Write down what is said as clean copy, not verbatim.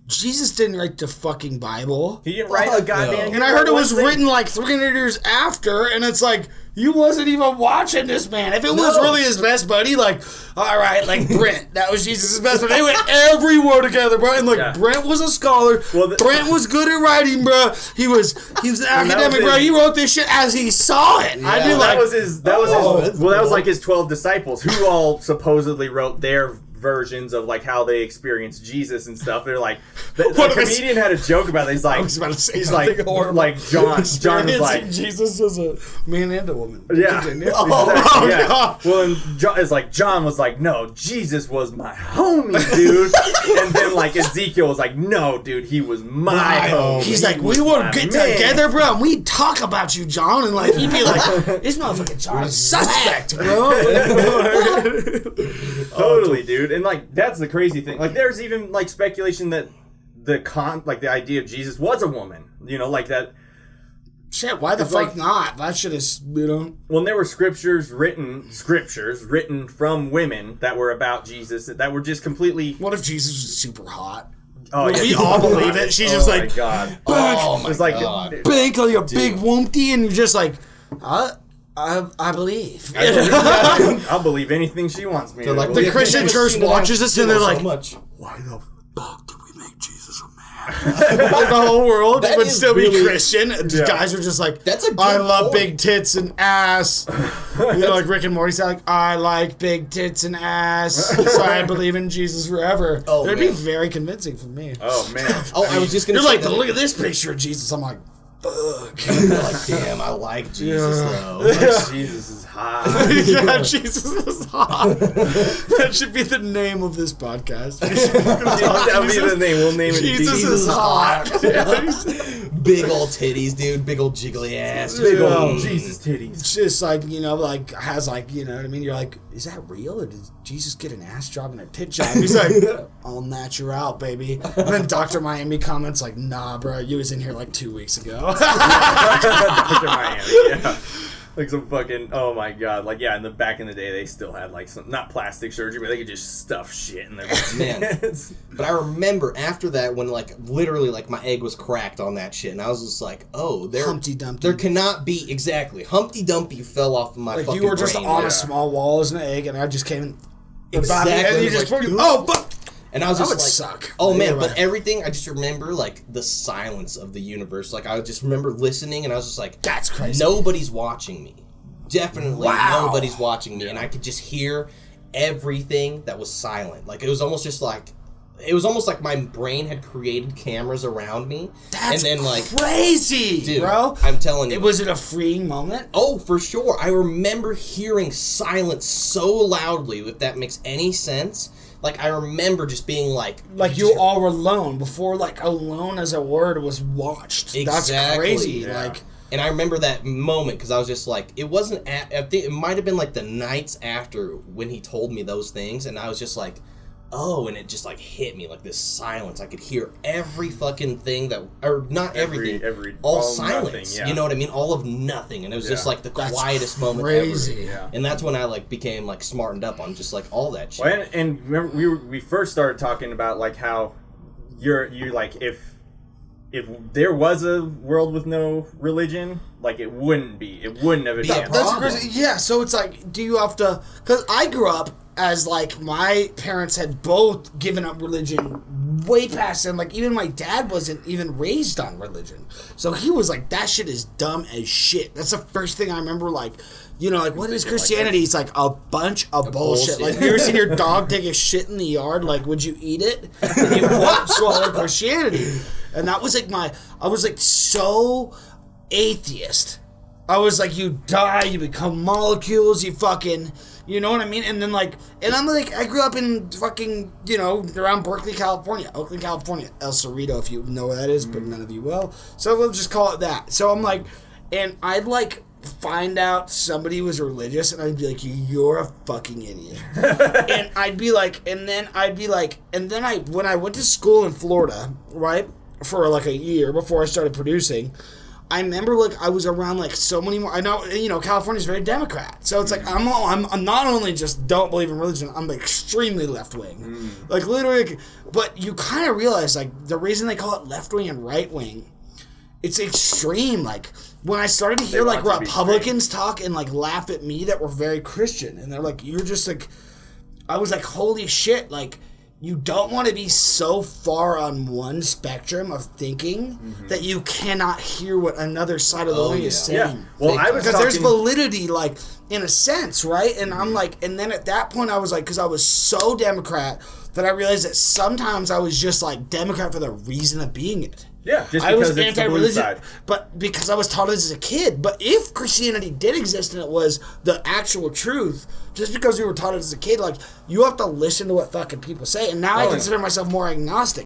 Jesus didn't write the fucking Bible. He didn't write a goddamn... And I heard it was written like 300 years after, and it's like, you wasn't even watching this man. If it was really his best buddy, like, all right, like Brent, that was Jesus' best buddy. They went everywhere together, bro. And like, Brent was a scholar. Brent was good at writing, bro. He was an academic, bro. He wrote this shit as he saw it. Yeah. That was like his 12 disciples, who all supposedly wrote their versions of like how they experienced Jesus and stuff. They're like, the comedian had a joke about it. He's like, John was like, Jesus is a man and a woman. Yeah. God. Well, and John was like, no, Jesus was my homie, dude. And then like Ezekiel was like, no, dude, he was my homie. He's like, we would get together, bro, and we'd talk about you, John, and like he'd be like, this motherfucking John is suspect, bro. Totally, dude. And like that's the crazy thing. Like there's even like speculation that the idea of Jesus was a woman. You know, like that. Shit, why the fuck not? That shit is, you know. Well, there were scriptures written from women that were about Jesus that were just completely. What if Jesus was super hot? Oh, yeah. We all believe it. She's just like, God. Oh my God. Big like a big wumpty, and you're just like, I believe. I'll believe anything she wants me to. Like the Christian church watches us and they're like, why the fuck did we make Jesus a man? Like the whole world would still be Christian. Yeah. Guys are just like, I love big tits and ass. You know, like Rick and Morty say, like, I like big tits and ass, so I believe in Jesus forever. It'd be very convincing for me. Oh man. I was just gonna. You're like, look at this picture of Jesus. I'm like, fuck. Like, damn, I like Jesus though. Like, Jesus is hot. Yeah, Jesus is hot. That should be the name of this podcast. That'll be the name. We'll name it Jesus is hot. Big old titties, dude. Big old jiggly ass. Big old Jesus titties. It's just like, you know, like has like, you know what I mean? You're like, is that real, or did Jesus get an ass job and a tit job? He's like, all natural, baby. And then Dr. Miami comments like, nah, bro, you was in here like 2 weeks ago. Dr. Miami, yeah. Like some fucking, oh my God. Like, yeah, back in the day, they still had like some, not plastic surgery, but they could just stuff shit in their man. But I remember after that when like literally like my egg was cracked on that shit, and I was just like, oh, Humpty Dumpty. There cannot be, exactly. Humpty Dumpty fell off of my fucking brain. You were just on a small wall as an egg, and I just came in. Exactly. And you just oh, fuck. And I was just like, suck. Oh man, but everything, I just remember like the silence of the universe. Like I just remember listening, and I was just like, that's crazy. Nobody's watching me. Definitely nobody's watching me. And I could just hear everything that was silent. Like it was almost like my brain had created cameras around me. That's and then, like, crazy, dude, bro. I'm telling you. Was it a freeing moment? Oh, for sure. I remember hearing silence so loudly, if that makes any sense. Like, I remember just being like you all were alone before, like, alone as a word was watched. Exactly. That's crazy. Yeah. Like, and I remember that moment because I was just like, it wasn't, I think it might have been like the nights after when he told me those things, and I was just like, oh, and it just like hit me like this silence. I could hear every fucking thing that, or not everything, all silence. Nothing, yeah. You know what I mean? All of nothing, and it was just like the quietest moment ever. Yeah. And that's when I like became like smartened up on just like all that shit. Well, and remember we first started talking about like how you're like if there was a world with no religion, like it wouldn't have been. That's crazy. Yeah. So it's like, do you have to? Because I grew up as like my parents had both given up religion way past, and like even my dad wasn't even raised on religion, so he was like, that shit is dumb as shit. That's the first thing I rember. Like, you know, like, what is Christianity? It's like a bunch of bullshit. Like, you ever seen your dog take a shit in the yard? Like, would you eat it? And you won't swallow Christianity. And that was like I was like so atheist. I was like, you die, you become molecules, you fucking, you know what I mean? And then like, and I'm like, I grew up in fucking, you know, around Berkeley, California, Oakland, California, El Cerrito, if you know where that is, but none of you will. So we'll just call it that. So I'm like, and I'd like find out somebody was religious, and I'd be like, you're a fucking idiot. And I'd be like, and then when I went to school in Florida, right, for like a year before I started producing, I remember, like, I was around, like, so many more. I know, you know, California's very Democrat. So it's like, I'm not only just don't believe in religion, I'm extremely left-wing. Like, literally, but you kind of realize, like, the reason they call it left-wing and right-wing, it's extreme. Like, when I started to hear, like, Republicans talk and, like, laugh at me that were very Christian, and they're like, you're just, like, I was like, holy shit, like, you don't want to be so far on one spectrum of thinking that you cannot hear what another side of the ring is saying. Yeah. Well, I was because there's validity, like, in a sense, right? And I'm like, and then at that point I was like, because I was so Democrat that I realized that sometimes I was just like Democrat for the reason of being it. Yeah, just I because was it's the blue side. but because I was taught it as a kid. But if Christianity did exist and it was the actual truth, just because we were taught it as a kid, like, you have to listen to what fucking people say. And now I consider myself more agnostic.